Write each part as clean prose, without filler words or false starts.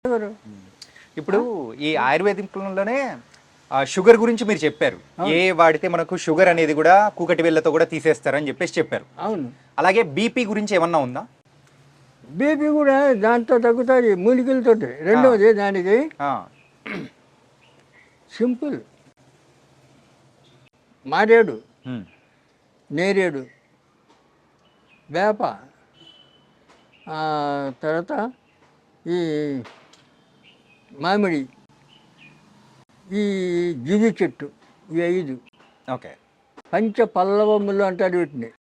ఎవరు? ఇప్పుడు ఈ ఆయుర్వేదిక్లోనే షుగర్ గురించి మీరు చెప్పారు. ఏ వాడితే మనకు షుగర్ అనేది కూడా కూకటి వేళ్ళతో కూడా తీసేస్తారని చెప్పేసి చెప్పారు. అవును. అలాగే బీపీ గురించి ఏమన్నా ఉందా? బీపీ కూడా దాంతో తగ్గుతుంది మూలికలతోటి. రెండవది దానికి సింపుల్ మారేడు, నేరేడు, వేప, తర్వాత ఈ మామిడి, ఈ జిగి చెట్టు, ఈ 5 ఓకే పంచ పల్లవములు అంటారు వీటిని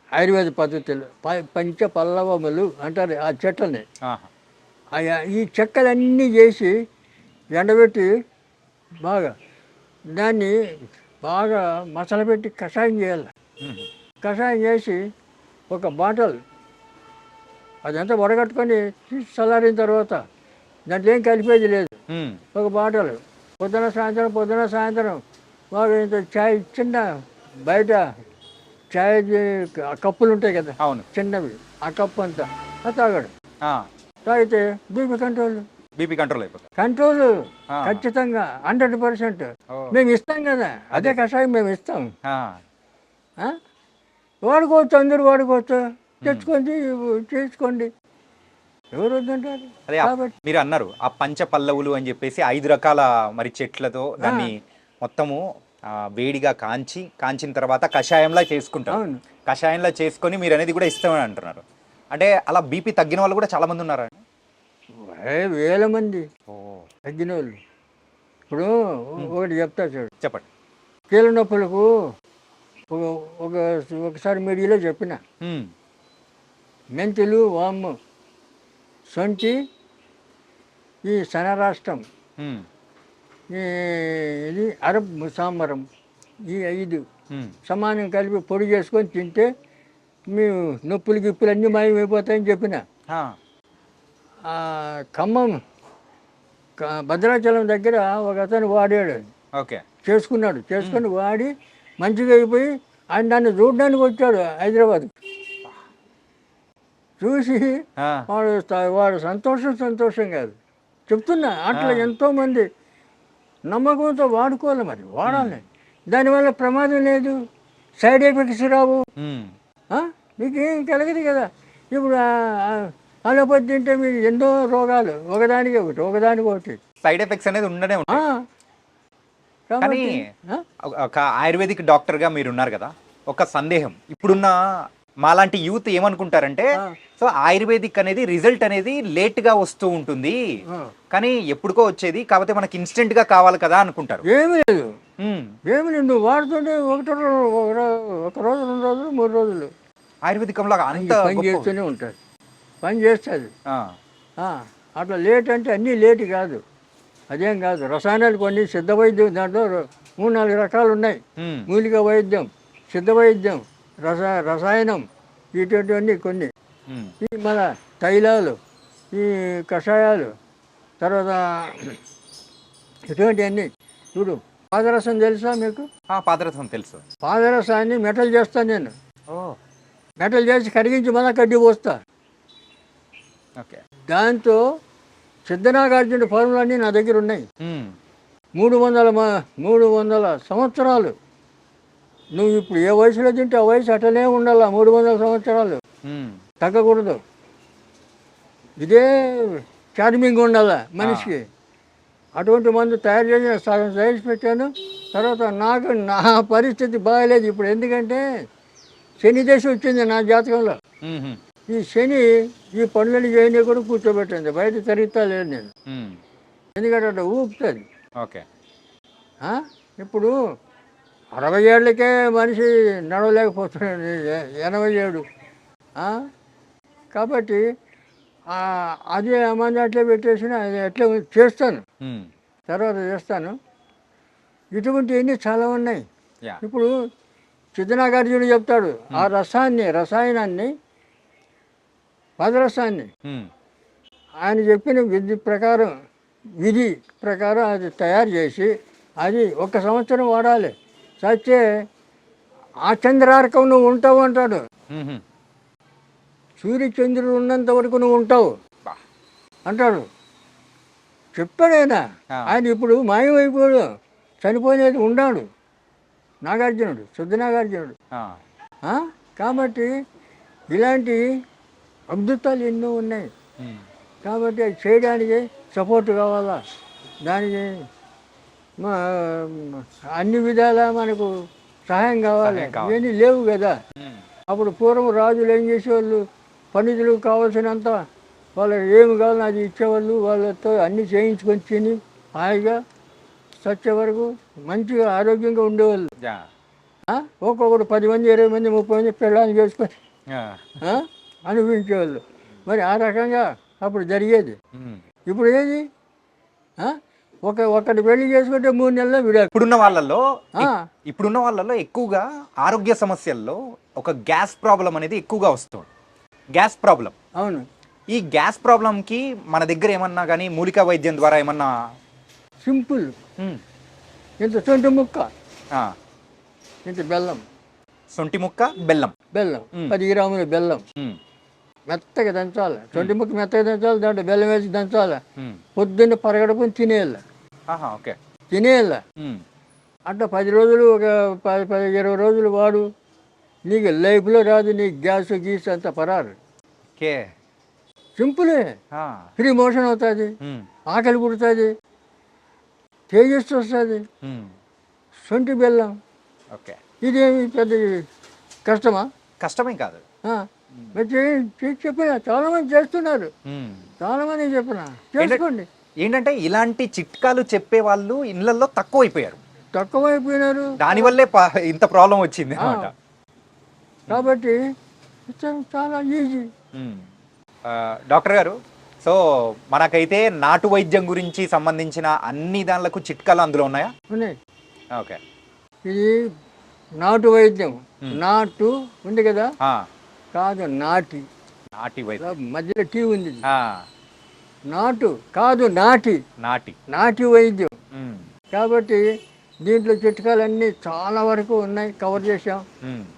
ఆయుర్వేద పద్ధతిలో. పంచ పల్లవములు అంటారు ఆ చెట్లని. ఈ చెక్కలన్నీ చేసి ఎండబెట్టి బాగా దాన్ని బాగా మసలబెట్టి కషాయం చేయాలి. కషాయం చేసి ఒక బాటల్ అదంతా వడగట్టుకొని చల్లారిన తర్వాత దాంట్లో ఏం కలిపేది లేదు. ఒక బాటలు పొద్దున సాయంత్రం బాగా ఇంత ఛాయ్ చిన్న బయట ఛాయ్ కప్పులు ఉంటాయి కదా, అవును, చిన్నవి, ఆ కప్పు అంతా అది తాగాడు. తాగితే బీపీ కంట్రోల్ అయిపోతుంది. కంట్రోల్ ఖచ్చితంగా 100%. మేము ఇస్తాం కదా, అదే కషాయం మేము ఇస్తాం. వాడుకోవచ్చు, అందరూ వాడుకోవచ్చు, తెచ్చుకోండి, చేసుకోండి, ఎవరు వద్దంటారు. కాబట్టి మీరు అన్నారు ఆ పంచ పల్లవులు అని చెప్పేసి 5 రకాల మరి చెట్లతో దాన్ని మొత్తము వేడిగా కాంచిన తర్వాత కషాయంలా చేసుకుంటారు. కషాయంలా చేసుకొని మీరు అనేది కూడా ఇస్తామని అంటున్నారు. అంటే అలా బీపీ తగ్గిన వాళ్ళు కూడా చాలా మంది ఉన్నారా? వేల మంది తగ్గిన వాళ్ళు. ఇప్పుడు ఒకటి చెప్తా చూడు. చెప్పండి. కీళ్ళ నొప్పులకు ఒకసారి మీడియాలో చెప్పిన మెంతులు, వాము, సొంటి, ఈ సనరాష్ట్రం, ఇది అరబ్ ముసాంబరం, ఈ 5 సమానం కలిపి పొడి చేసుకొని తింటే మీ నొప్పులు గిప్పులు అన్నీ మాయమైపోతాయని చెప్పిన. ఖమ్మం భద్రాచలం దగ్గర ఒక అతను వాడాడు. ఓకే, చేసుకుని వాడి మంచిగా అయిపోయి ఆయన దాన్ని చూడడానికి వచ్చాడు హైదరాబాద్. చూసి వాడు సంతోషం కాదు చెప్తున్నా. అట్లా ఎంతోమంది నమ్మకంతో వాడుకోవాలి, మరి వాడాలి. దానివల్ల ప్రమాదం లేదు, సైడ్ ఎఫెక్ట్స్ రావు, మీకేం కలగదు కదా. ఇప్పుడు అలోపతి తింటే మీకు ఎన్నో రోగాలు ఒకదానికి ఒకటి సైడ్ ఎఫెక్ట్స్ అనేది ఉండనే ఉంటాయి. కానీ ఒక ఆయుర్వేదిక్ డాక్టర్గా మీరు ఉన్నారు కదా, ఒక సందేహం. ఇప్పుడున్న మాలాంటి యూత్ ఏమనుకుంటారంటే, సో ఆయుర్వేదిక్ అనేది రిజల్ట్ అనేది లేట్గా వస్తూ ఉంటుంది, కానీ ఎప్పుడుకో వచ్చేది, కాకపోతే మనకి ఇన్స్టెంట్ గా కావాలి కదా అనుకుంటారు. ఏమి లేదు, నువ్వు వాడుతుంటే ఒక రోజు 2 రోజులు 3 రోజులు ఆయుర్వేదికంలో పని చేస్తూనే ఉంటుంది, పని చేస్తుంది. అట్లా లేట్ అంటే అన్నీ లేట్ కాదు, అదేం కాదు. రసాయనాలు కొన్ని సిద్ధ వైద్యం, దాంట్లో 3-4 రకాలు ఉన్నాయి. మూలిక వైద్యం, సిద్ధ వైద్యం, రసాయనం, ఇటువంటివన్నీ కొన్ని. ఈ మన తైలాలు, ఈ కషాయాలు, తర్వాత ఇటువంటివన్నీ. చూడు, పాదరసం తెలుసా మీకు? పాదరసం తెలుసు. పాదరసాన్ని మెటల్ చేస్తాను నేను. మెటల్ చేసి కరిగించి మళ్ళా కడ్డీ పోస్తా. దాంతో సిద్ధనాగార్జున ఫార్ములన్నీ నా దగ్గర ఉన్నాయి. 300 సంవత్సరాలు. నువ్వు ఇప్పుడు ఏ వయసులో తింటే ఆ వయసు అటనే ఉండాల, 300 సంవత్సరాలు తగ్గకూడదు. ఇదే చార్మింగ్ ఉండాల మనిషికి. అటువంటి మందు తయారు చేసి సగం సైజ్ పెట్టాను. తర్వాత నా పరిస్థితి బాగాలేదు ఇప్పుడు, ఎందుకంటే శని దశ వచ్చింది నా జాతకంలో. ఈ శని ఈ పనులని చేయని కూడా కూర్చోబెట్టింది, బయట తిరుగుతా లేదు నేను, ఎందుకంటే అట్లా ఊపుతుంది. ఇప్పుడు 60 ఏళ్ళకే మనిషి నడవలేకపోతున్నాడు, 87. కాబట్టి అదే మంది అట్లే పెట్టేసిన, అది అట్లే చేస్తాను, తర్వాత చేస్తాను. ఇటువంటివన్నీ చాలా ఉన్నాయి. ఇప్పుడు సిద్ధనాగార్జునుడు చెప్తాడు, ఆ రసాయనాన్ని పదరసాన్ని ఆయన చెప్పిన విధి ప్రకారం అది తయారు చేసి అది 1 సంవత్సరం వాడాలి. చచ్చే ఆ చంద్రార్కం నువ్వు ఉంటావు అంటాడు. సూర్యచంద్రుడు ఉన్నంత వరకు నువ్వు ఉంటావు. అంటాడు. చెప్పాడైనా ఆయన ఇప్పుడు మాయమైపోయాడు, చనిపోయినది ఉన్నాడు నాగార్జునుడు, శుద్ధ నాగార్జునుడు. కాబట్టి ఇలాంటి అద్భుతాలు ఎన్నో ఉన్నాయి. కాబట్టి అది చేయడానికి సపోర్ట్ కావాలా, దానికి అన్ని విధాలా మనకు సహాయం కావాలి. ఇవన్నీ లేవు కదా. అప్పుడు పూర్వం రాజులు ఏం చేసేవాళ్ళు, పండితులు కావాల్సినంత వాళ్ళకి ఏమి కావాలో అది ఇచ్చేవాళ్ళు, వాళ్ళతో అన్నీ చేయించుకొని తిని హాయిగా చచ్చే వరకు మంచిగా ఆరోగ్యంగా ఉండేవాళ్ళు. ఒక్కొక్కడు 10 మంది 20 మంది 30 మంది పెళ్ళాన్ని చేసుకొని అనుభవించేవాళ్ళు. మరి ఆ రకంగా అప్పుడు జరిగేది. ఇప్పుడు ఏది ఒకటి పెళ్లి చేసుకుంటే 3 నెలల్లో విడాకు. ఇప్పుడున్న వాళ్ళలో ఎక్కువగా ఆరోగ్య సమస్యల్లో ఒక గ్యాస్ ప్రాబ్లం అనేది ఎక్కువగా వస్తుంది. Gas problem. అవును. ఈ గ్యాస్ ప్రాబ్లంకి మన దగ్గర ఏమన్నా కానీ మూలికా వైద్యం ద్వారా ఏమన్నా? సింపుల్. ఇంత సొంటి ముక్క, ఇంత బెల్లం. సొంటి ముక్క బెల్లం. 10 గ్రాముల బెల్లం మెత్తగా దంచాలి. సొంటి ముక్క మెత్తగా దంచాలి, దాంట్లో బెల్లం వేసి దంచాలి. పొద్దున్న పరగడుపుని తినేయాలి. తినేయాలి. అట్లా 10 రోజులు, ఒక 10-20 రోజులు వాడు. నీకు లైఫ్లో రాదు, నీకు గ్యాస్ గీస్ అంత పరారు. సింపులే. ఫ్రీ మోషన్ అవుతుంది, ఆకలి పుడుతుంది, తేజస్సు వస్తుంది. సొంటి బెల్లం. ఇదేమి పెద్ద కష్టమా? కష్టమే కాదు. చెప్పిన చాలా మంది చేస్తున్నారు, చాలా మంది చెప్పిన చేసుకోండి. ఏంటంటే ఇలాంటి చిట్కాలు చెప్పే వాళ్ళు ఇళ్లలో తక్కువైపోయినారు. దానివల్లే ఇంత ప్రాబ్లం వచ్చింది అన్నమాట. కాబట్టి చాలా ఈజీ. డాక్టర్ గారు, సో మనకైతే నాటు వైద్యం గురించి సంబంధించిన అన్ని దానిలకు చిట్కాలు అందులో ఉన్నాయా? ఉన్నాయి. ఓకే. ఇది నాటు వైద్యం. నాటు ఉంది కదా, కాదు నాటి. నాటి వైద్యం మధ్యలో టీ ఉంది. నాటు కాదు నాటి. నాటి వైద్యం. కాబట్టి దీంట్లో చిట్కాలన్నీ చాలా వరకు ఉన్నాయి, కవర్ చేసాం.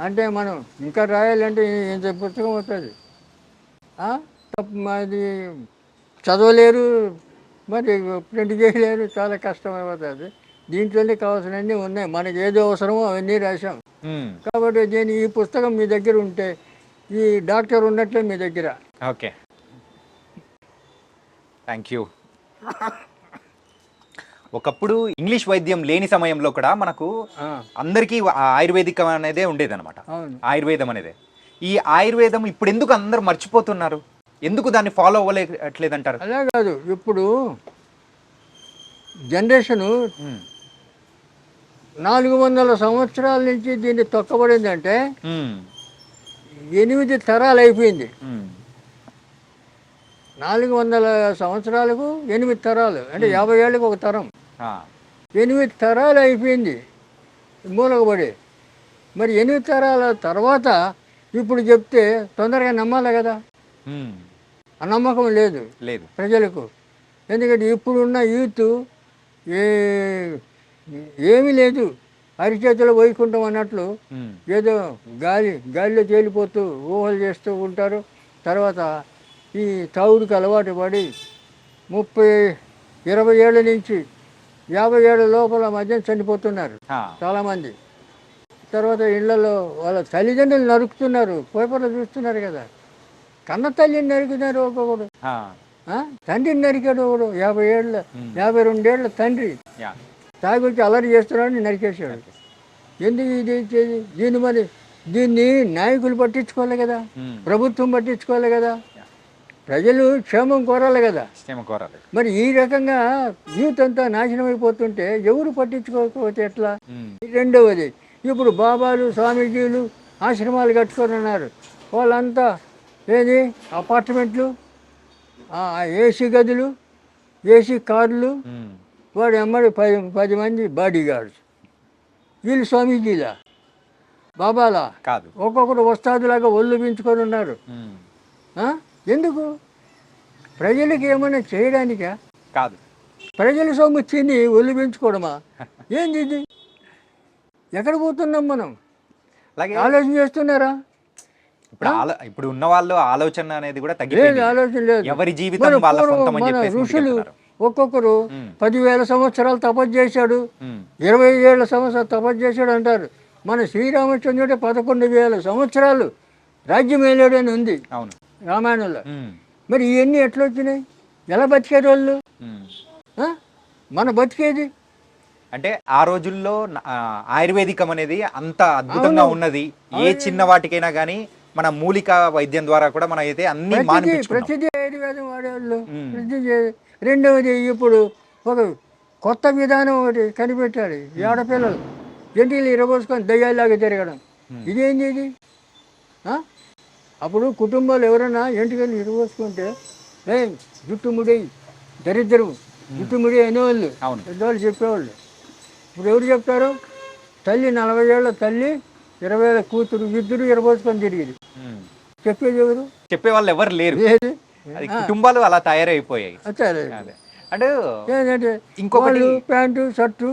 అంటే మనం ఇంకా రాయాలంటే ఇంత పుస్తకం అవుతుంది. అది చదవలేరు, మరి ప్రింట్ చేయలేరు, చాలా కష్టమైపోతుంది. దీంట్లోనే కావాల్సినవన్నీ ఉన్నాయి, మనకి ఏదో అవసరమో అవన్నీ రాసాం. కాబట్టి ఈ పుస్తకం మీ దగ్గర ఉంటే ఈ డాక్టర్ ఉన్నట్లే మీ దగ్గర. Okay, thank you. ఒకప్పుడు ఇంగ్లీష్ వైద్యం లేని సమయంలో కూడా మనకు అందరికీ ఆయుర్వేదిక్ అనేదే ఉండేదన్నమాట. ఆయుర్వేదం అనేదే. ఈ ఆయుర్వేదం ఇప్పుడు ఎందుకు అందరు మర్చిపోతున్నారు? ఎందుకు దాన్ని ఫాలో అవ్వలేట్లేదంటారు? అలా కాదు, ఇప్పుడు జనరేషను 400 సంవత్సరాల నుంచి దీన్ని తొక్కబడిందంటే 8 తరాలు అయిపోయింది. 400 సంవత్సరాలకు 8 తరాలు అంటే 50 ఏళ్ళకి ఒక తరం. 8 తరాలు అయిపోయింది మూలకబడి. మరి 8 తరాల తర్వాత ఇప్పుడు చెప్తే తొందరగా నమ్మాలి కదా. ఆ నమ్మకం లేదు ప్రజలకు. ఎందుకంటే ఇప్పుడున్న యూత్ ఏమీ లేదు, అరిచేతిలో వైకుంఠం అన్నట్లు ఏదో గాలిలో తేలిపోతూ ఊహలు చేస్తూ ఉంటారు. తర్వాత ఈ తాగుడికి అలవాటు పడి 30-20 ఏళ్ళ నుంచి 50 ఏళ్ళ లోపల మధ్య చనిపోతున్నారు చాలామంది. తర్వాత ఇళ్లలో వాళ్ళ తల్లిదండ్రులు నరుకుతున్నారు, పేపర్లో చూస్తున్నారు కదా. కన్న తల్లిని నరికినారు ఒక్కొక్కడు, తండ్రిని నరికాడు ఒకడు. 52 ఏళ్ళ తండ్రి తాగి వచ్చి అల్లరి చేస్తున్నాడని నరికేసాడు. ఎందుకు ఇది ఇచ్చేది? దీన్ని నాయకులు పట్టించుకోవాలి కదా, ప్రభుత్వం పట్టించుకోవాలి కదా, ప్రజలు క్షేమం కోరాలి కదా. మరి ఈ రకంగా యూత్ అంతా నాశనం అయిపోతుంటే ఎవరు పట్టించుకోకపోతే ఎట్లా? రెండవది, ఇప్పుడు బాబాలు స్వామీజీలు ఆశ్రమాలు కట్టుకొని ఉన్నారు. వాళ్ళంతా ఏది అపార్ట్మెంట్లు, ఏసీ గదులు, ఏసీ కార్లు, వాడు ఎమ్మడి 10 మంది బాడీ గార్డ్స్. వీళ్ళు స్వామీజీలా బాబాలా కాదు, ఒక్కొక్కరు వస్తాదులాగా ఒళ్ళు పెంచుకొని ఉన్నారు. ఎందుకు? ప్రజలకి ఏమైనా చేయడానికా? కాదు, ప్రజల సొమ్ము తిని ఒళ్ళు పెంచుకోవడమా? ఏంది ఇది? ఎక్కడ పోతున్నాం మనం? ఆలోచన చేస్తున్నారా? ఇప్పుడు ఉన్న వాళ్ళు ఆలోచన అనేది కూడా లేదు, తగ్గిపోయింది. ఆలోచన లేదు. ఎవరి మన జీవితం వాళ్ళ పూర్వం సొంతం అని మన చెప్పేసి ఋషులు ముందుకెళ్తున్నారు. ఒక్కొక్కరు 10,000 సంవత్సరాలు తపస్సు చేశాడు, ఉమ్, 20,000 సంవత్సరాలు తపస్సు చేశాడు అంటారు. మన శ్రీరామచంద్రుడే 11,000 సంవత్సరాలు రాజ్యం ఏలాడు అని ఉంది అవును. రామాయణంలో. ఉమ్, మరి ఇవన్నీ ఎట్లా వచ్చినాయి? ఎలా బతికారు వాళ్ళు? ఉమ్. ఆ? మన బతికేది అంటే ఆ రోజుల్లో ఆయుర్వేదికం అనేది అంత అద్భుతంగా ఉన్నది. ఏ చిన్న వాటికైనా కానీ మన మూలిక వైద్యం ద్వారా కూడా మనం అయితే అన్ని మానిపించుకున్నాం. ప్రతిదీ ఆయుర్వేదం వాడేవాళ్ళు. రెండవది ఇప్పుడు ఒక కొత్త విధానం ఒకటి కనిపెట్టాడు. ఈ ఆడపిల్లలు జంటిలు ఇరబోసుకొని దయ్యాల్లాగా తిరగడం. ఇదేంటి ఇది? ఆ? అప్పుడు కుటుంబాలు ఎవరైనా ఎంటికలు ఇరబోసుకుంటే జుట్టు ముడి దరిద్రం, జుట్టు ముడి అనేవాళ్ళు, అవును. పెద్దవాళ్ళు చెప్పేవాళ్ళు. ఇప్పుడు ఎవరు చెప్తారు? తల్లి 40 ఏళ్ళ తల్లి 20 ఏళ్ళ కూతురు ఇద్దరు ఇరబోసుకొని తిరిగింది. చెప్పేది ఎవరు? చెప్పే వాళ్ళు ఎవరు లేరు. లేదు. అది కుటుంబాలు అలా తయారైపోయాయి. సరే, అదే అంటే ఏంటంటే ఇంకొకటి ప్యాంటు షర్టు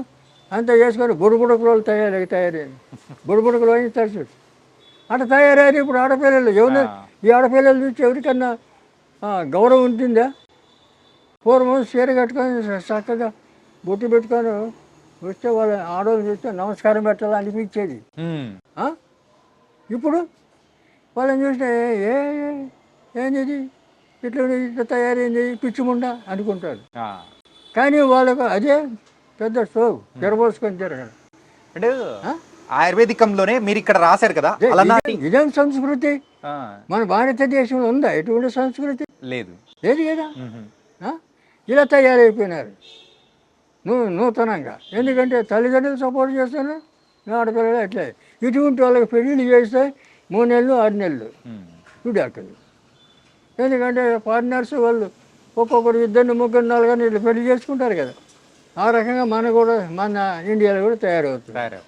అంతా వేసుకొని బుడబుడకులు తయారైంది. బుడబుడకులు అని తరచు అట్లా తయారయ్యారు ఇప్పుడు ఆడపిల్లలు. ఎవరు ఈ ఆడపిల్లలు చూసి ఎవరికన్నా గౌరవం ఉంటుందా? పూర్వం చీర కట్టుకొని చక్కగా బొట్టు పెట్టుకొని వస్తే వాళ్ళ ఆడవాళ్ళు చూస్తే నమస్కారం పెట్టాలని అనిపించేది. ఇప్పుడు వాళ్ళని చూస్తే ఏంది ఇట్లా తయారైంది పిచ్చిముండా అనుకుంటారు. కానీ వాళ్ళకు అదే పెద్ద షో తెరబోసుకొని తిరగడం. అంటే ఆయుర్వేదికంలోనే మీరు ఇక్కడ రాశారు కదా, ఇదేం సంస్కృతి? మన భారతదేశంలో ఉందా ఎటువంటి సంస్కృతి? లేదు, లేదు కదా. ఇలా తయారైపోయినారు నూతనంగా. ఎందుకంటే తల్లిదండ్రులు సపోర్ట్ చేస్తున్నారు, ఆడపిల్లలు అట్లే. ఇటువంటి వాళ్ళకి పెళ్ళిళ్ళు చేస్తే 3 నెలలు 6 నెలలు విడాకులు. ఎందుకంటే పార్ట్నర్స్ వాళ్ళు ఒక్కొక్కరు 2 3 4 ఇట్లా పెళ్లి చేసుకుంటారు కదా. ఆ రకంగా మన ఇండియాలో కూడా తయారవుతుంది.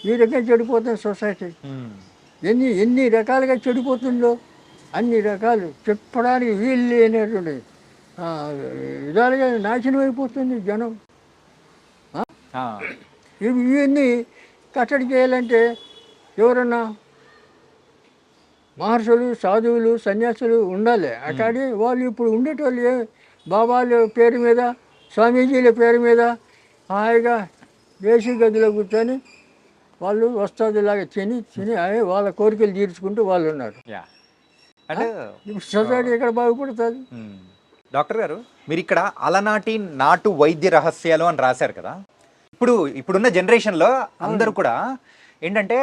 ఈ రకంగా చెడిపోతుంది సొసైటీ. ఎన్ని రకాలుగా చెడిపోతుందో అన్ని రకాలు చెప్పడానికి వీలు లేనటువంటి విధాలుగా నాశనం అయిపోతుంది జనం. ఇవన్నీ కట్టడి చేయాలంటే ఎవరన్నా మహర్షులు, సాధువులు, సన్యాసులు ఉండాలి. అక్కడి వాళ్ళు ఇప్పుడు ఉండేటోళ్ళు బాబాల పేరు మీద, స్వామీజీల పేరు మీద హాయిగా ఏసీ గదిలో కూర్చొని వాళ్ళు వస్తాదులాగా తిని వాళ్ళ కోరికలు తీర్చుకుంటూ వాళ్ళు ఉన్నారు. ఇప్పుడు సొసైటీ ఎక్కడ బాగుపడుతుంది? డాక్టర్ గారు, మీరు ఇక్కడ అలనాటి నాటు వైద్య రహస్యాలు అని రాశారు కదా. ఇప్పుడున్న జనరేషన్లో అందరూ కూడా ఏంటంటే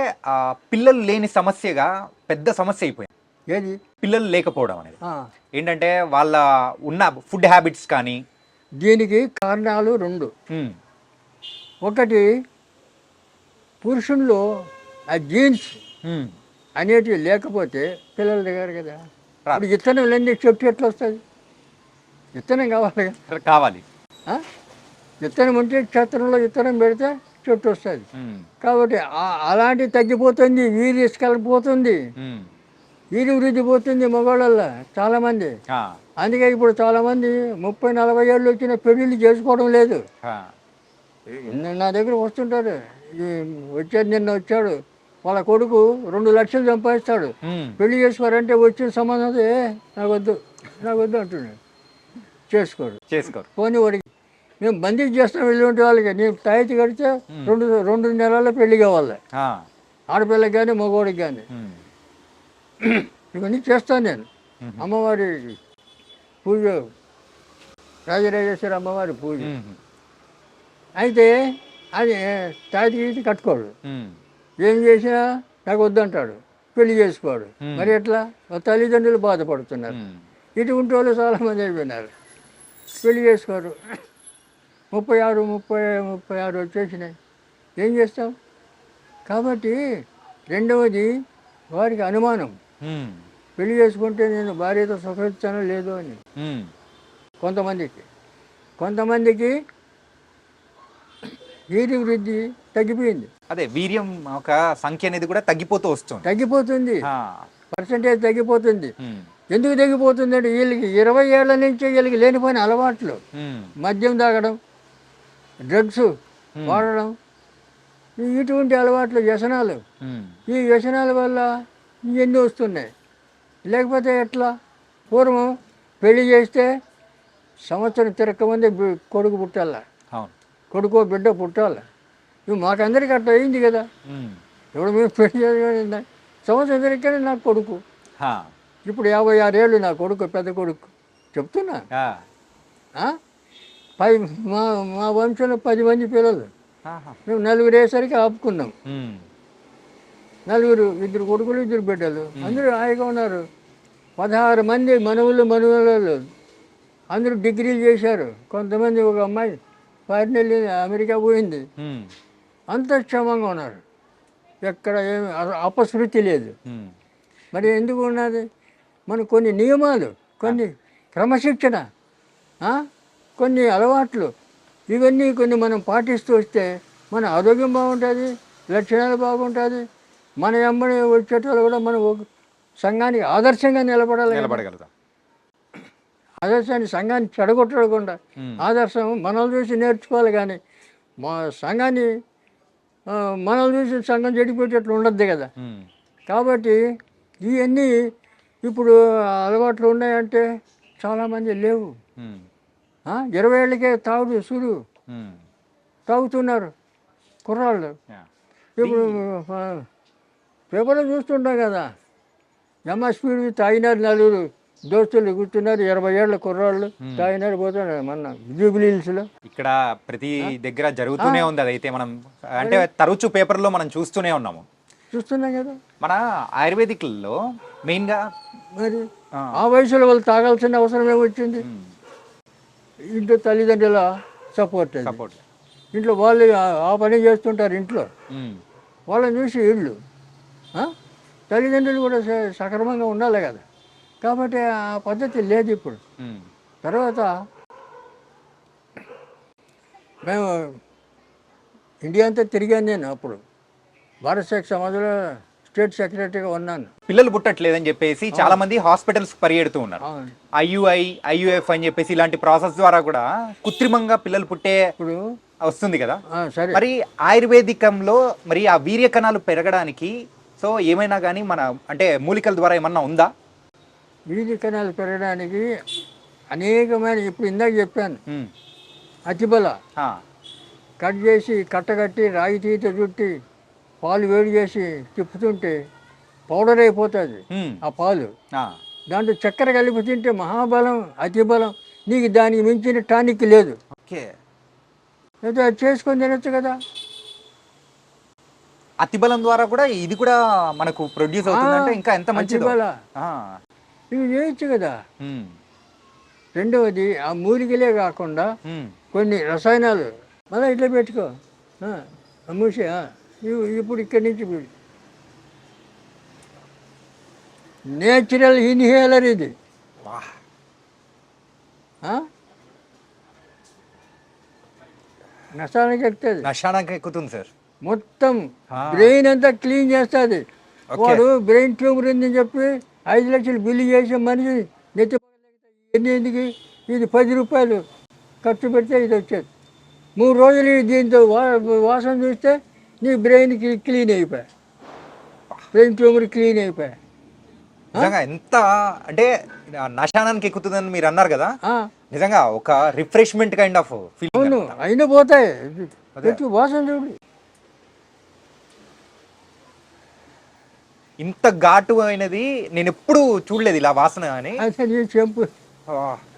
పిల్లలు లేని సమస్యగా పెద్ద సమస్య అయిపోయింది. ఏది? పిల్లలు లేకపోవడం అనేది. ఏంటంటే వాళ్ళ ఉన్న ఫుడ్ హ్యాబిట్స్ కానీ. దీనికి కారణాలు 2. ఒకటి పురుషుల్లో ఆ జీన్స్ అనేటివి లేకపోతే పిల్లలు దిగారు కదా. ఇప్పుడు విత్తనం లేని చెట్టు ఎట్లా వస్తుంది? విత్తనం కావాలి. విత్తనం ఉంటే క్షేత్రంలో విత్తనం పెడితే చెట్టు వస్తుంది. కాబట్టి అలాంటివి తగ్గిపోతుంది, వీర్యస్కలిపోతుంది, వీరి వృద్ధి పోతుంది మగవాళ్ళల్లో చాలామంది. అందుకే ఇప్పుడు చాలామంది 30-40 ఏళ్ళు వచ్చిన పెళ్ళిళ్ళు చేసుకోవడం లేదు. నా దగ్గర వస్తుంటారు. నిన్న వచ్చాడు వాళ్ళ కొడుకు 2 లక్షలు సంపాదిస్తాడు, పెళ్లి చేసుకోరంటే వచ్చిన సంబంధం నాకు వద్దు అంటున్నాడు. చేసుకోరు. పోనీ వాడికి మేము బందీ చేస్తాం వెళ్ళి వాళ్ళకి. నేను తాయితీ కడితే 2 నెలల్లో పెళ్లి కావాలి, ఆడపిల్లకి కానీ మగవాడికి కానీ. ఇవన్నీ చేస్తాను నేను. అమ్మవారి పూజ, రాజరాజేశ్వరి అమ్మవారి పూజ అయితే అది తాయితీ కట్టుకోడు. ఏం చేసినా నాకు వద్దంటాడు, పెళ్లి చేసుకోడు. మరి ఎట్లా? తల్లిదండ్రులు బాధపడుతున్నారు. ఇటువంటి వాళ్ళు చాలామంది అయిపోయినారు, పెళ్లి చేసుకోరు. 36 వచ్చేసినాయి. ఏం చేస్తాం? కాబట్టి రెండవది వారికి అనుమానం, పెళ్లి చేసుకుంటే నేను భార్యతో సుఖిస్తానో లేదో అని. కొంతమందికి వీర్య వృద్ధి తగ్గిపోయింది. అదే వీర్యం ఒక సంఖ్య అనేది కూడా తగ్గిపోతుంది. పర్సంటేజ్ తగ్గిపోతుంది. ఎందుకు తగ్గిపోతుంది అంటే వీళ్ళకి 20 ఏళ్ల నుంచి వీళ్ళకి లేనిపోయిన అలవాట్లు, మద్యం తాగడం, డ్రగ్స్ వాడడం, ఇటువంటి అలవాట్లు, వ్యసనాలు. ఈ వ్యసనాల వల్ల ఇవన్నీ వస్తున్నాయి. లేకపోతే ఎట్లా? పూర్వం పెళ్లి చేస్తే సంవత్సరం తిరక్కమంది కొడుకు పుట్టాల, అవును. కొడుకో బిడ్డ పుట్టాలి. ఇవి మాకందరికీ అట్లా అయింది కదా. ఇప్పుడు మేము పెళ్లి చేయాలి, సంవత్సరం తిరగనే నాకు కొడుకు. ఇప్పుడు 56 ఏళ్ళు నా కొడుకు, పెద్ద కొడుకు. చెప్తున్నా. మా మా వంశంలో 10 మంది పిల్లలు, మేము 4 వేసరికి ఆపుకున్నాం. 4, 2 కొడుకులు 2 బిడ్డలు, అందరూ హాయిగా ఉన్నారు. 16 మంది మనవళ్ళు అందరూ డిగ్రీలు చేశారు. కొంతమంది, ఒక అమ్మాయి ఫారిన్ వెళ్ళి అమెరికా పోయింది. అంత క్షేమంగా ఉన్నారు, ఎక్కడ ఏమి అపశృతి లేదు. మరి ఎందుకు ఉన్నది? మన కొన్ని నియమాలు, కొన్ని క్రమశిక్షణ, కొన్ని అలవాట్లు, ఇవన్నీ కొన్ని మనం పాటిస్తూ వస్తే మన ఆరోగ్యం బాగుంటుంది, లక్షణాలు బాగుంటుంది. మన అమ్మని వచ్చేటోళ్ళు కూడా మనం సంఘానికి ఆదర్శంగా నిలబడగలుగుతాం. ఆదర్శాన్ని సంఘాన్ని చెడగొట్టకుండా ఆదర్శం మనల్ని చూసి నేర్చుకోవాలి. కానీ మా సంఘాన్ని మనల్ని చూసి సంఘం చెడిపోయేటట్లు ఉండద్దు కదా. కాబట్టి ఇవన్నీ ఇప్పుడు అలవాట్లు ఉన్నాయంటే చాలామంది లేవు. 20 ఏళ్ళకే సురు తాగుతున్నారు కుర్రాళ్ళు. ఇప్పుడు పేపర్లో చూస్తుంటాం కదా, స్పీడ్ తాగినారు, 4 దోస్తులు కూర్చున్నారు, 20 ఏళ్ళ కుర్రాళ్ళు తాగినారు, పోతున్నారు. మొన్న జూబిలీ హిల్స్లో ఇక్కడ ప్రతి దగ్గర జరుగుతూనే ఉంది. అదైతే మనం అంటే తరచు పేపర్లో మనం చూస్తున్నాం కదా. మన ఆయుర్వేదిక్లో మెయిన్గా మరి ఆ వయసులో వాళ్ళు తాగాల్సిన అవసరం ఏమొచ్చింది? ఇంట్లో తల్లిదండ్రుల సపోర్ట్. ఇంట్లో వాళ్ళు ఆ పని చేస్తుంటారు ఇంట్లో, వాళ్ళని చూసి వీళ్ళు తల్లిదండ్రులు కూడా సక్రమంగా ఉండాలి కదా. కాబట్టి ఆ పద్ధతి లేదు ఇప్పుడు. తర్వాత మేము ఇండియా అంతా తిరిగాను. నేను అప్పుడు భారత సేక్ సమాజంలో స్టేట్ సెక్రటరీగా ఉన్నాను. పిల్లలు పుట్టట్లేదని చెప్పేసి చాలా మంది హాస్పిటల్స్ పరిగెడుతూ ఉన్నారు. IUF అని చెప్పేసి ఇలాంటి ప్రాసెస్ ద్వారా కూడా కృత్రిమంగా పిల్లలు పుట్టే ఇప్పుడు వస్తుంది కదా. మరి ఆయుర్వేదికంలో మరి ఆ వీర్య కణాలు పెరగడానికి సో ఏమైనా కానీ మన అంటే మూలికల ద్వారా ఏమన్నా ఉందా? వీర్య కణాలు పెరగడానికి అనేకమైన, ఇప్పుడు ఇందాక చెప్పాను, అతిబల కట్ చేసి కట్టగట్టి రాగి తీత చుట్టి పాలు వేడి చేసి తిప్పుతుంటే పౌడర్ అయిపోతుంది ఆ పాలు. దాంట్లో చక్కెర కలిపి తింటే మహాబలం, అతిబలం. నీకు దానికి మించిన టానిక్ లేదు. అయితే అది చేసుకొని తినొచ్చు కదా. అతిబలం ద్వారా కూడా ఇది కూడా మనకు ప్రొడ్యూస్ అవుతుందంటే ఇంకా ఎంత మంచిది. ఇవి చేయొచ్చు కదా. రెండవది, ఆ మూలికలే కాకుండా కొన్ని రసాయనాలు మళ్ళీ ఇట్లా పెట్టుకో మూసే. ఇప్పుడు ఇక్కడి నుంచి నేచురల్ ఇన్హేలర్ ఇది. నశానికి ఎక్కుతుంది సార్. మొత్తం బ్రెయిన్ అంతా క్లీన్ చేస్తుంది. వాడు బ్రెయిన్ ట్యూమర్ ఉందని చెప్పి 5 లక్షలు బిల్లు చేసే మనిషి నెత్తి ఎందుకు ఇది 10 రూపాయలు ఖర్చు పెడితే ఇది వచ్చేది. 3 రోజులు దీంతో వాసన చూస్తే నీ బ్రెయిన్కి క్లీన్ అయిపోయా, బ్రెయిన్ ట్యూమర్ క్లీన్ అయిపోయా. నిజంగా ఎంత అంటే నశానానికి ఎక్కుతుందని మీరు అన్నారు కదా, నిజంగా ఒక రిఫ్రెష్మెంట్ కైండ్ ఆఫ్ ఫీలింగ్. అవును, అయినా పోతాయి. వాసన చూడు, ఇంత ఘాటు అయినది నేను ఎప్పుడు చూడలేదు ఇలా వాసన అని. చెంపు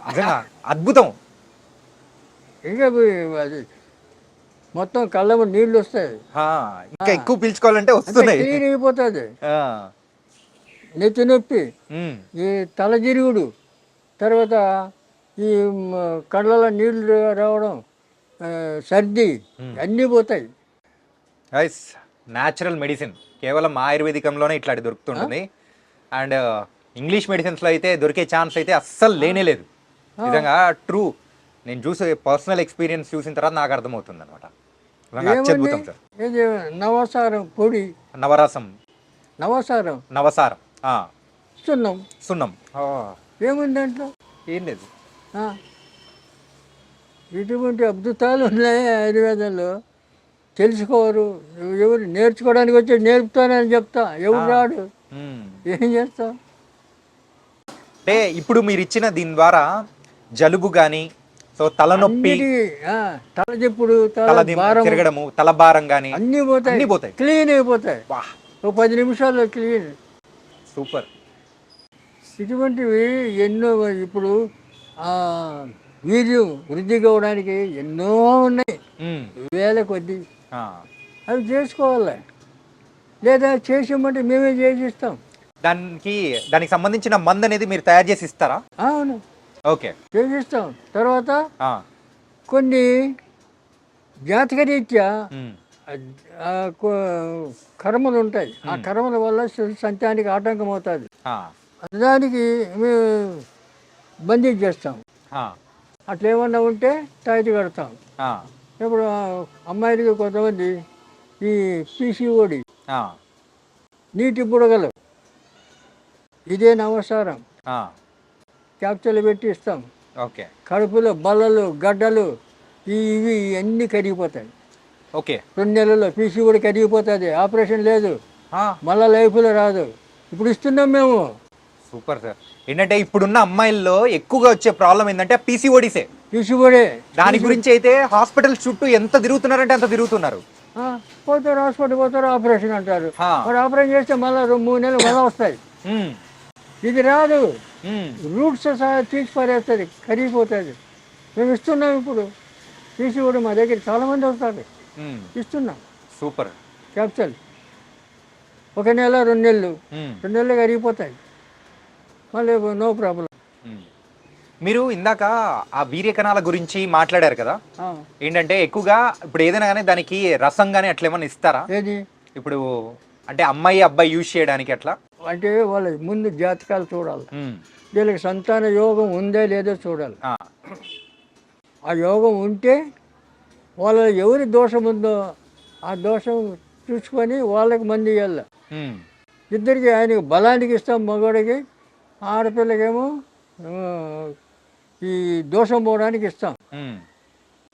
నిజంగా అద్భుతం. ఇంకా అది మొత్తం కళ్ళ నీళ్ళు వస్తాయి. ఇంకా ఎక్కువ పీల్చుకోవాలంటే వస్తున్నాయి. క్లీన్ అయిపోతుంది. నెత్తి నొప్పి, ఈ తలజిరుగుడు, తర్వాత ఈ కళ్ళలో నీళ్ళు రావడం, సర్ది అన్నీ పోతాయి. న్యాచురల్ మెడిసిన్ కేవలం ఆయుర్వేదికంలోనే ఇట్లాంటి దొరుకుతుంటుంది. అండ్ ఇంగ్లీష్ మెడిసిన్స్లో అయితే దొరికే ఛాన్స్ అయితే అస్సలు లేనే లేదు. నిజంగా ట్రూ, నేను చూసే పర్సనల్ ఎక్స్పీరియన్స్ చూసిన తర్వాత నాకు అర్థమవుతుంది అనమాట. అత్యద్భుతం సార్. నవసారం పొడి, నవరసం, నవసారం, సున్నం ఏముంది దాంట్లో? ఏం లేదు. ఇటువంటి అద్భుతాలు ఉన్నాయి ఆయుర్వేదంలో. తెలుసుకోరు ఎవరు. నేర్చుకోవడానికి వచ్చి నేర్పుతానని చెప్తా, ఎవరు రాడు. ఏం చేస్తావు? అంటే ఇప్పుడు మీరు ఇచ్చిన దీని ద్వారా జలుబు గాని, సో తలనొప్పి, తలదిప్పుడు, తల తిరగడము, తల భారం గాని అన్నీ పోతాయి, క్లీన్ అయిపోతాయి. ఓ 10 నిమిషాల్లో క్లీన్. సూపర్. ఇటువంటివి ఎన్నో. ఇప్పుడు వీర్యం వృద్ధి కావడానికి ఎన్నో ఉన్నాయి, వేల కొద్ది. అవి చేసుకోవాలి, లేదా చేసామంటే మేమే చేసిస్తాం. దానికి సంబంధించిన మందు అనేది మీరు తయారు చేసి ఇస్తారా? అవును, ఓకే, చేసిస్తాం. తర్వాత కొన్ని జాతకరీత్యా కర్మలు ఉంటాయి, ఆ కర్మల వల్ల సంతానికి ఆటంకం అవుతుంది. దానికి మేము బంధించేస్తాం. అట్లా ఏమన్నా ఉంటే తాయితీ కడతాం. ఇప్పుడు అమ్మాయిలకి కొంతమంది ఈ పీసీఓడి, నీటి బుడగలు, ఇదే నవసారం క్యాప్చర్లు పెట్టి ఇస్తాం. కడుపులో బల్లలు, గడ్డలు, ఇవి అన్నీ కరిగిపోతాయి. 2 నెలల్లో పీసీఓడి కరిగిపోతుంది, ఆపరేషన్ లేదు, మళ్ళా లైఫ్లో రాదు. ఇప్పుడు ఇస్తున్నాం మేము. Super sir. ఏంటంటే ఇప్పుడున్న అమ్మాయిల్లో ఎక్కువగా వచ్చే ప్రాబ్లం ఏంటంటే పీసీఓడిసే. దాని గురించి అయితే హాస్పిటల్ చుట్టూ ఎంత తిరుగుతున్నారంటే అంత తిరుగుతున్నారు. పోతారు, హాస్పిటల్ పోతారు, ఆపరేషన్ అంటారు. మరి ఆపరేషన్ చేస్తే మళ్ళీ 3 నెలలు మళ్ళీ వస్తాయి. ఇది రాదు, రూట్స్ సహా తీసి పారేస్తుంది, కరిగిపోతుంది. మేము ఇస్తున్నాం. ఇప్పుడు పీసీఓడి మా దగ్గర చాలా మంది వస్తారు, ఇస్తున్నాం. సూపర్. క్యాప్సూల్ 1 నెల 2 నెలలు, 2 నెలలు కరిగిపోతాయి, మళ్ళీ నో ప్రాబ్లం. మీరు ఇందాక ఆ వీర్యకణాల గురించి మాట్లాడారు కదా, ఏంటంటే ఎక్కువగా ఇప్పుడు ఏదైనా కానీ దానికి రసం కానీ అట్లా ఏమన్నా ఇస్తారా? ఏది ఇప్పుడు అంటే అమ్మాయి అబ్బాయి యూజ్ చేయడానికి అట్లా? అంటే వాళ్ళ ముందు జాతకాలు చూడాలి, వీళ్ళకి సంతాన యోగం ఉందా లేదో చూడాలి. ఆ యోగం ఉంటే వాళ్ళ ఎవరి దోషం ఉందో ఆ దోషం చూసుకొని వాళ్ళకి మంది ఇవ్వాలి. ఇద్దరికి ఆయనకి బలానికి ఇస్తాం, మగవాడికి, ఆడపిల్లకేమో ఈ దోషం పోవడానికి ఇస్తాం.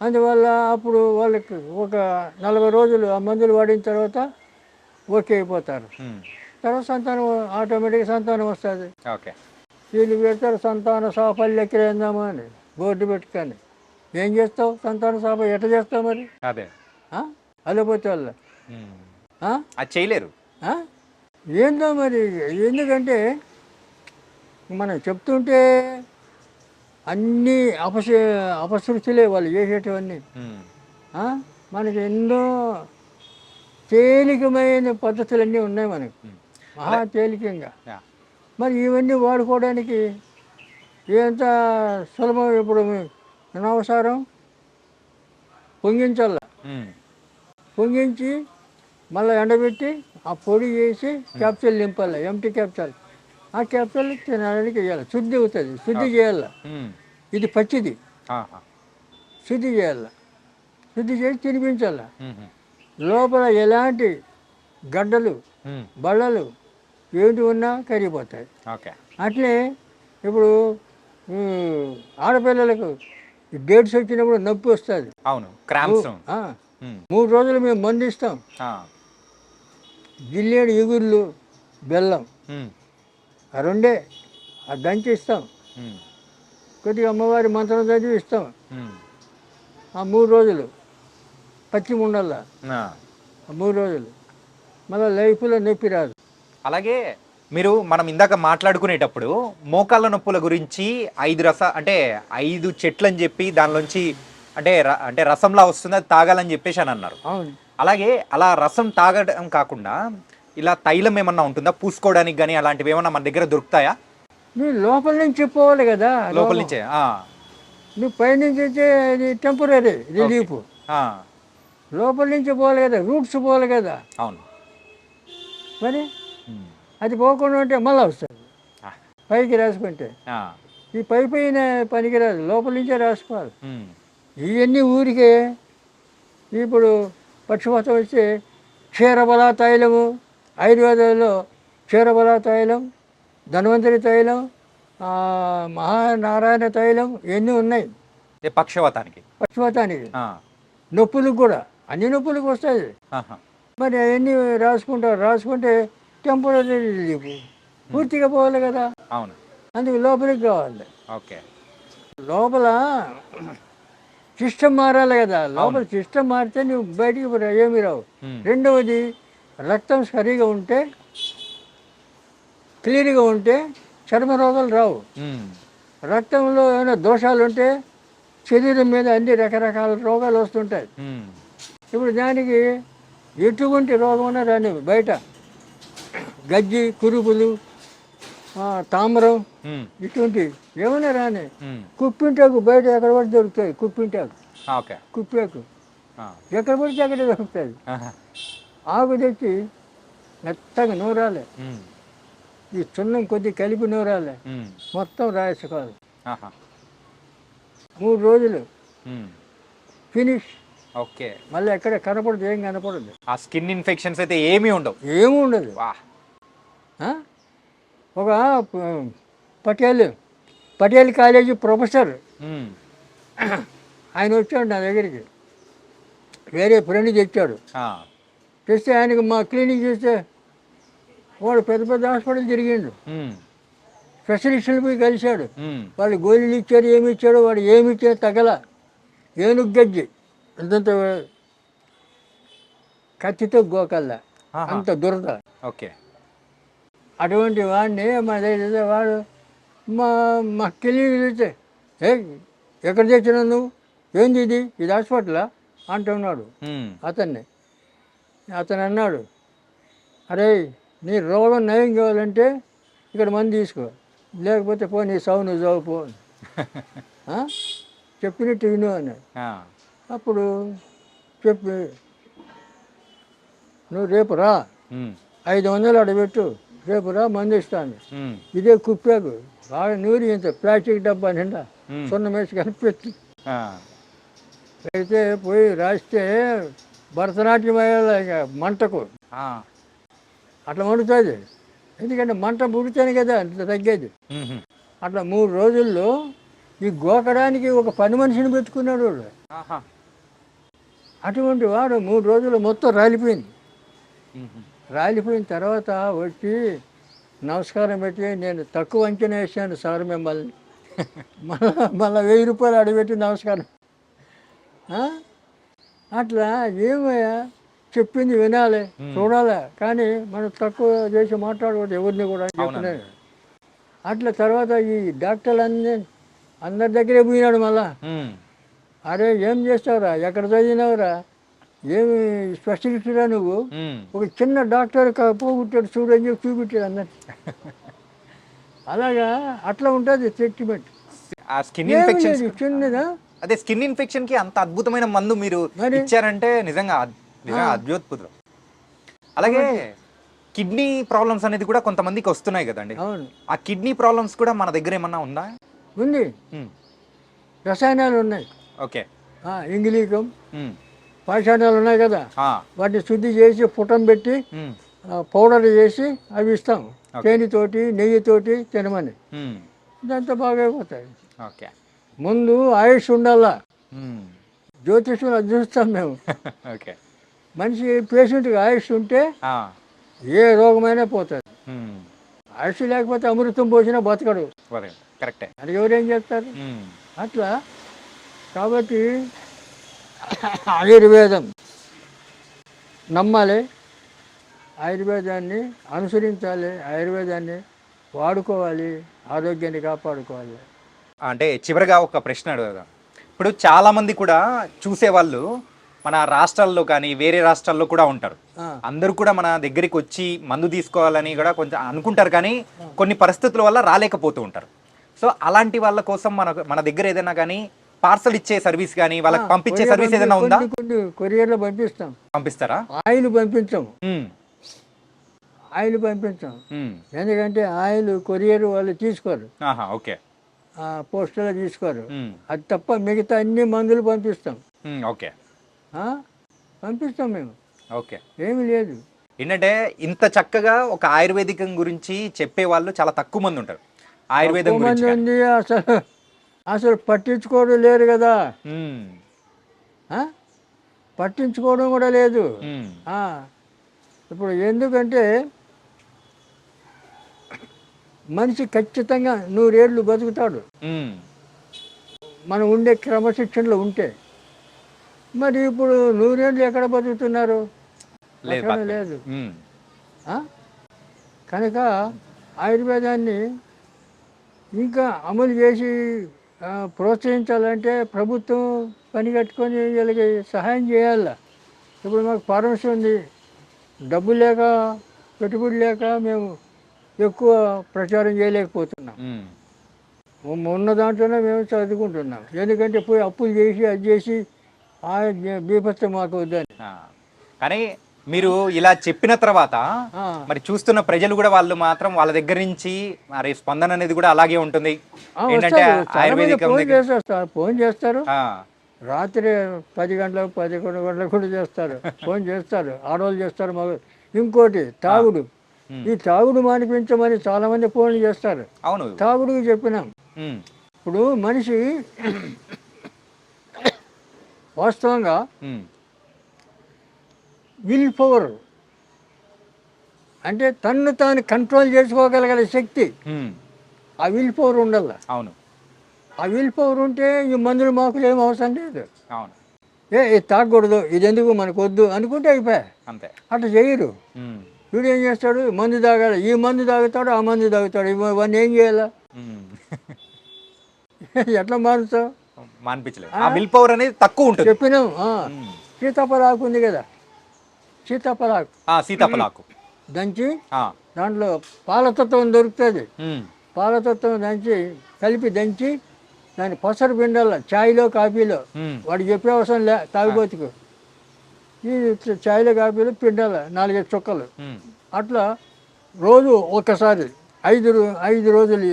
అందువల్ల అప్పుడు వాళ్ళకి ఒక 40 రోజులు ఆ మందులు వాడిన తర్వాత ఓకే అయిపోతారు. తర్వాత సంతానం ఆటోమేటిక్గా సంతానం వస్తుంది. వీళ్ళు పెడతారు సంతాన సాఫల్య కేంద్రమా అని బోర్డు పెట్టుకొని. ఏం చేస్తావు? సంతాన సాఫ ఎట్లా చేస్తావు మరి? అదే అల్లపోతే వాళ్ళ అది చేయలేరు. ఏందో మరి, ఎందుకంటే మనం చెప్తుంటే అన్నీ అపశృతులే వాళ్ళు చేసేటివన్నీ. మనకి ఎన్నో తేలికమైన పద్ధతులన్నీ ఉన్నాయి మనకి, మహా తేలికంగా. మరి ఇవన్నీ వాడుకోవడానికి ఎంత సులభం. ఇప్పుడు అనవసరం పొంగించాల, పొంగించి మళ్ళీ ఎండబెట్టి ఆ పొడి చేసి క్యాప్సూల్ నింపాలి, ఎంటీ క్యాప్సూల్. ఆ క్యాప్సూల్ తినడానికి వేయాలి, శుద్ధి అవుతుంది, శుద్ధి చేయాల. ఇది పచ్చిది, శుద్ధి చేయాల, శుద్ధి చేసి తినిపించాల. లోపల ఎలాంటి గడ్డలు, బళ్ళలు ఏంటి ఉన్నా కరిగిపోతాయి. అట్లే ఇప్పుడు ఆడపిల్లలకు డేట్స్ వచ్చినప్పుడు నొప్పి వస్తుంది. 3 రోజులు మేము మందు ఇస్తాం. జిల్లేడు ఎగుర్లు, బెల్లం, ఆ 2 దంచి ఇస్తాం. కొద్దిగా అమ్మవారి మంత్రం చదివి ఇస్తాం. ఆ 3 రోజులు పచ్చి ఉండల్లా, 3 రోజులు మళ్ళీ లైఫ్లో నొప్పి రాదు. అలాగే మనం ఇందాక మాట్లాడుకునేటప్పుడు మోకాళ్ళ నొప్పుల గురించి 5 చెట్లు అని చెప్పి దానిలోంచి అంటే రసంలా వస్తుంది, అది తాగాలని చెప్పేసి అని అన్నారు. అలాగే అలా రసం తాగడం కాకుండా ఇలా తైలం ఏమన్నా ఉంటుందా పూసుకోవడానికి కానీ? అలాంటివి ఏమన్నా మన దగ్గర దొరుకుతాయా? నువ్వు లోపల నుంచి పోవాలి కదా. లోపల నుంచే? నువ్వు పైనుంచి వచ్చే టెంపరీ రిలీఫ్, లోపల నుంచి పోవాలి కదా, రూట్స్ పోవాలి కదా. అవును. మరి అది పోకుండా ఉంటే మళ్ళీ వస్తుంది. పైకి రాసుకుంటే ఈ పైన పనికిరాదు, లోపల నుంచే రాసుకోవాలి. ఇవన్నీ ఊరికే. ఇప్పుడు పక్షపాతం వస్తే క్షీరబల తైలము, ఆయుర్వేదంలో క్షీరబల తైలం, ధన్వంతరి తైలం, మహానారాయణ తైలం ఇవన్నీ ఉన్నాయి. పక్షవాతానికి నొప్పులకు కూడా, అన్ని నొప్పులకు వస్తుంది. మరి అవన్నీ రాసుకుంటారు. రాసుకుంటే టెంపరీ రిలీఫ్. పూర్తిగా పోవాలి కదా, అవును. అందుకు లోపలికి కావాలి. ఓకే. లోపల సిస్టమ్ మారాలి కదా, లోపల సిస్టమ్ మారితే నువ్వు బయటికి ఏమీ రావు. రెండవది రక్తం సరిగా ఉంటే, క్లీన్గా ఉంటే చర్మ రోగాలు రావు. రక్తంలో ఏమైనా దోషాలు ఉంటే శరీరం మీద అన్ని రకరకాల రోగాలు వస్తుంటాయి. ఇప్పుడు దానికి ఎటువంటి రోగమైనా రాని, బయట గజ్జి, కురుపులు, తామరం ఇటువంటి ఏమైనా రాని, కుప్పింటాకు బయట ఎక్కడ పడితే దొరుకుతాయి. కుప్పింటాకు, కుప్పాకు ఎక్కడ పడితే అక్కడ దొరుకుతుంది. ఆకు తెచ్చి మెత్తగా నూరాలి, ఈ చున్నం కొద్ది కలిపి నూరాలి, మొత్తం రాసుకోవాలి. 3 రోజులు ఫినిష్. ఓకే. మళ్ళీ ఎక్కడ కనపడదు, ఏం కనపడదు. ఆ స్కిన్ ఇన్ఫెక్షన్స్ అయితే ఏమీ ఉండవు, ఏమీ ఉండదు. ఒక పటేల్ కాలేజీ ప్రొఫెసర్ ఆయన వచ్చాడు నా దగ్గరికి, వేరే ఫ్రెండ్ తెచ్చాడు. తెస్తే ఆయనకు మా క్లినిక్ చూస్తే వాడు పెద్ద పెద్ద హాస్పిటల్ తిరిగిండు, స్పెషలిస్టులు పోయి కలిశాడు. వాళ్ళు గోళీలు ఇచ్చారు, ఏమి ఇచ్చాడు, వాడు ఏమి ఇచ్చాడు తగల. ఏనుగు గజ్జి అంతంత కత్తితో గోకల్లా, అంత దురద. ఓకే. అటువంటి వాడిని మా దగ్గర వాడు మా క్లినిక్ చూస్తే, ఎక్కడ తెచ్చినావు నువ్వు, ఏంది ఇది హాస్పిటలా అంటున్నాడు అతన్ని. అతను అన్నాడు, అరే నీ రోగం నయం కావాలంటే ఇక్కడ మందు తీసుకో, లేకపోతే పో నీ సావు నువ్వు చావు పో, చెప్పినట్టు విను అన్నాడు. అప్పుడు చెప్పి, నువ్వు రేపు రా, 500 అడబెట్టు, రేపు రా మందు ఇస్తాను. ఇదే కుప్పాకు బాగా నూరి ఇంత ప్లాస్టిక్ డబ్బా నిండా సున్నం వేసి కలిపెట్టి అయితే పోయి రాస్తే భరతనాట్యం అయ్యేలా ఇక మంటకు అట్లా మండుతుంది. ఎందుకంటే మంట పుడితేనే కదా అంత తగ్గేది. అట్లా 3 రోజుల్లో ఈ గోకడానికి ఒక పని మనిషిని పెట్టుకున్నాడు వాడు. అటువంటి వాడు 3 రోజులు మొత్తం రాలిపోయింది. రాలిపోయిన తర్వాత వచ్చి నమస్కారం పెట్టి, నేను తక్కువ అంచనా వేసాను సార్ మిమ్మల్ని, మళ్ళీ 1000 రూపాయలు అడిగిపెట్టి నమస్కారం. అట్లా ఏమయ్యా చెప్పింది వినాలి, చూడాలి, కానీ మనం తక్కువ చేసి మాట్లాడకూడదు ఎవరిని కూడా చెప్తున్నాను. అట్లా తర్వాత ఈ డాక్టర్లు అందరి దగ్గరే పోయినాడు. మళ్ళా అరే ఏం చేస్తావురా, ఎక్కడ చదివినావురా, ఏమి స్పెషలిస్టురా నువ్వు, ఒక చిన్న డాక్టర్ పోగొట్టాడు చూడని చెప్పి చూపించాడు అన్నట్టు. అలాగా అట్లా ఉంటుంది ట్రీట్మెంట్. చిన్నదా అదే స్కిన్ ఇన్ఫెక్షన్ కి అంత అద్భుతమైన మందు మీరు ఇచ్చారంటే నిజంగా అద్భుతం. అలాగే కిడ్నీ ప్రాబ్లమ్స్ అనేది కూడా కొంతమందికి వస్తున్నాయి కదండి. ఆ కిడ్నీ ప్రాబ్లమ్స్ కూడా మన దగ్గర ఏమన్నా ఉందా? ఉంది, రసాయనాలు ఉన్నాయి. ఓకే. ఇంగిలీకం పాషాణాలు ఉన్నాయి కదా, వాటిని శుద్ధి చేసి పుటం పెట్టి పౌడర్ చేసి అవి ఇస్తాం, తేనెతోటి నెయ్యితోటి తినమని. ఇదంతా బాగా అయిపోతాయి. ముందు ఆయుష్ ఉండాలా, జ్యోతిష్యం అది చూస్తాం మేము. మనిషి పేషెంట్కి ఆయుష్ ఉంటే ఏ రోగమైనా పోతుంది. ఆయుష్ లేకపోతే అమృతం పోసినా బతకడు, అది ఎవరేం చేస్తారు. అట్లా కాబట్టి ఆయుర్వేదం నమ్మాలి, ఆయుర్వేదాన్ని అనుసరించాలి, ఆయుర్వేదాన్ని వాడుకోవాలి, ఆరోగ్యాన్ని కాపాడుకోవాలి. అంటే చివరిగా ఒక ప్రశ్న అడుగుదాం. ఇప్పుడు చాలామంది కూడా చూసేవాళ్ళు మన రాష్ట్రాల్లో కానీ వేరే రాష్ట్రాల్లో కూడా ఉంటారు. అందరూ కూడా మన దగ్గరికి వచ్చి మందు తీసుకోవాలని కూడా కొంచెం అనుకుంటారు, కానీ కొన్ని పరిస్థితుల వల్ల రాలేకపోతూ ఉంటారు. సో అలాంటి వాళ్ళ కోసం మన దగ్గర ఏదైనా కానీ పార్సల్ ఇచ్చే సర్వీస్ కానీ వాళ్ళకి పంపించే సర్వీస్ ఏదైనా ఉందా? కొరియర్లో పంపిస్తాం. పంపిస్తారా? ఆయిల్ పంపించాము, ఆయిల్ పంపించాం. ఎందుకంటే ఆయిల్ కొరియర్ వాళ్ళు తీసుకోరు, ఓకే, పోస్టులో తీసుకోరు. అది తప్ప మిగతా అన్ని మందులు పంపిస్తాం. ఓకే, పంపిస్తాం మేము. ఓకే, ఏమి లేదు. ఏంటంటే ఇంత చక్కగా ఒక ఆయుర్వేదికం గురించి చెప్పే వాళ్ళు చాలా తక్కువ మంది ఉంటారు. ఆయుర్వేదం గురించి ఉంది, అసలు పట్టించుకోవడం లేరు కదా, పట్టించుకోవడం కూడా లేదు. ఇప్పుడు ఎందుకంటే మనిషి ఖచ్చితంగా 100 ఏళ్ళు బతుకుతాడు మనం ఉండే క్రమశిక్షణలో ఉంటే. మరి ఇప్పుడు 100 ఏళ్ళు ఎక్కడ బతుకుతున్నారు? ఎక్కడ లేదు. కనుక ఆయుర్వేదాన్ని ఇంకా అమలు చేసి ప్రోత్సహించాలంటే ప్రభుత్వం పని కట్టుకొని వీళ్ళకి సహాయం చేయాల. ఇప్పుడు మాకు ఫార్మసీ ఉంది, డబ్బు లేక పెట్టుబడి లేక మేము ఎక్కువ ప్రచారం చేయలేకపోతున్నాం. ఉన్న దాంట్లోనే మేము చదువుకుంటున్నాం. ఎందుకంటే పోయి అప్పులు చేసి అది చేసి బీభత్సం మాకు వద్దని. కానీ మీరు ఇలా చెప్పిన తర్వాత మరి చూస్తున్న ప్రజలు కూడా వాళ్ళు మాత్రం వాళ్ళ దగ్గర నుంచి మరి స్పందన అనేది కూడా అలాగే ఉంటుంది. ఏంటంటే ఆయుర్వేదిక్ ఫోన్ చేస్తారు, రాత్రి 10 గంటలకు 11 గంటలకు కూడా చేస్తారు, ఫోన్ చేస్తారు, ఆడవాళ్ళు చేస్తారు. మగ ఇంకోటి తాగుడు, ఈ తాగుడు మానిపించమని చాలా మంది ఫోన్లు చేస్తారు. అవును, తాగుడుకి చెప్పినాం. ఇప్పుడు మనిషి వాస్తవంగా విల్ పవర్ అంటే తన్ను తాను కంట్రోల్ చేసుకోగలిగే శక్తి, ఆ విల్ పవర్ ఉండాల. అవును, ఆ విల్ పవర్ ఉంటే ఈ మందులు మాకులు ఏం అవసరం లేదు. అవును, ఇది తాగకూడదు, ఇది ఎందుకు మనకు వద్దు అనుకుంటే అయిపోయా. అంతే, అట్లా చేయరు. వీడు ఏం చేస్తాడు, మందు తాగాలి, ఈ మందు తాగుతాడు, ఆ మందు తాగుతాడు, ఇవన్నీ ఏం చేయాలా? ఎట్లా మారుతావు? మానిపించలేదు. ఆ విల్ పవర్ అనేది తక్కువ ఉంటుంది. చెప్పినాం. సీతాఫలాకు ఉంది కదా, సీతాఫలాకు దంచి దాంట్లో పాలతత్వం దొరుకుతుంది. పాలతత్వం కలిపి దంచి దాన్ని పసరు పిండాల ఛాయ్లో కాఫీలో. వాడు చెప్పే అవసరం లే తాగుబోతుకు. ఈ ఛాయ్లో కాఫీలో పిండాల 4-5 చుక్కలు. అట్లా రోజు ఒక్కసారి 5 రోజులు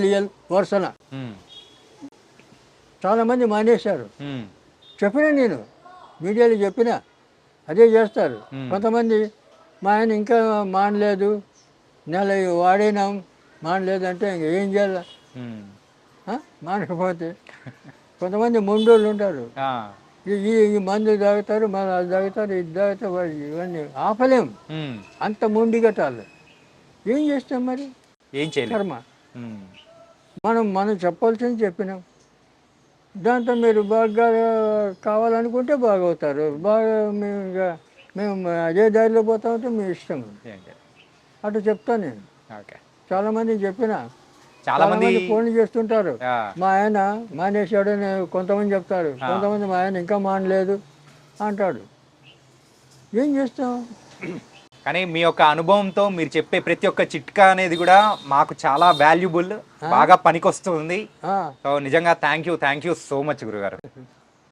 ఇయ్యాలి వరుసన. చాలామంది మానేశారు. చెప్పినా నేను మీడియాలో చెప్పినా అదే చేస్తారు. కొంతమంది మా ఆయన ఇంకా మానలేదు, నెల వాడినాం మానలేదు అంటే ఇంక ఏం చేయాలి? మానకపోతే కొంతమంది మొండోళ్ళు ఉంటారు, ఈ మందు తాగుతారు, మళ్ళీ అది తాగుతారు, ఇది తాగుతారు, ఇవన్నీ ఆపలేం. అంత మొండి కట్టాలి. ఏం చేస్తాం మరి? ఏం చేయాలి? కర్మ. మనం చెప్పాల్సింది చెప్పినాం. దాంతో మీరు బాగా కావాలనుకుంటే బాగవుతారు. బాగా మేము అదే దారిలో పోతా ఉంటే మీ ఇష్టం. అటు చెప్తాను నేను. చాలామంది చెప్పినా, చాలామంది ఫోన్లు చేస్తుంటారు, మా ఆయన మానేశాడని కొంతమంది చెప్తారు, కొంతమంది మా ఆయన ఇంకా మానలేదు అంటాడు. ఏం చేస్తాం? కానీ మీ యొక్క అనుభవంతో మీరు చెప్పే ప్రతి ఒక్క చిట్కా అనేది కూడా మాకు చాలా వాల్యుబుల్, బాగా పనికొస్తుంది. సో నిజంగా థ్యాంక్ యూ సో మచ్ గురుగారు.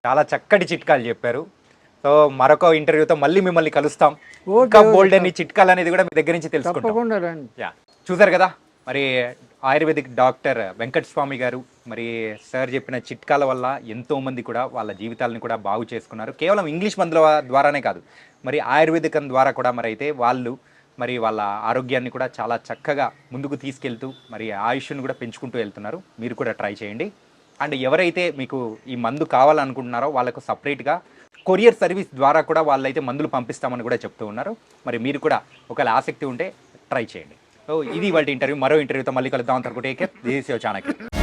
చాలా చక్కటి చిట్కాలు చెప్పారు. సో మరొక ఇంటర్వ్యూతో మళ్ళీ మిమ్మల్ని కలుస్తాం. ఇంకా బోల్డ్ అని చిట్కాలు అనేది కూడా మీ దగ్గర నుంచి తెలుసుకుంటాం. చూసారు కదా, మరి ఆయుర్వేదిక్ డాక్టర్ వెంకటస్వామి గారు మరి సార్ చెప్పిన చిట్కాల వల్ల ఎంతో మంది కూడా వాళ్ళ జీవితాలను కూడా బాగు చేసుకున్నారు. కేవలం ఇంగ్లీష్ మందుల ద్వారానే కాదు, మరి ఆయుర్వేదికం ద్వారా కూడా మరి అయితే వాళ్ళు మరి వాళ్ళ ఆరోగ్యాన్ని కూడా చాలా చక్కగా ముందుకు తీసుకెళ్తూ మరి ఆయుష్ను కూడా పెంచుకుంటూ వెళ్తున్నారు. మీరు కూడా ట్రై చేయండి. అండ్ ఎవరైతే మీకు ఈ మందు కావాలనుకుంటున్నారో వాళ్ళకు సపరేట్గా కొరియర్ సర్వీస్ ద్వారా కూడా వాళ్ళైతే మందులు పంపిస్తామని కూడా చెప్తూ ఉన్నారు. మరి మీరు కూడా ఒకవేళ ఆసక్తి ఉంటే ట్రై చేయండి. సో ఇది వాళ్ళ ఇంటర్వ్యూ. మరో ఇంటర్వ్యూతో మళ్ళీ కలుద్దాం. అంతవరకు take care. This is your Chanakya.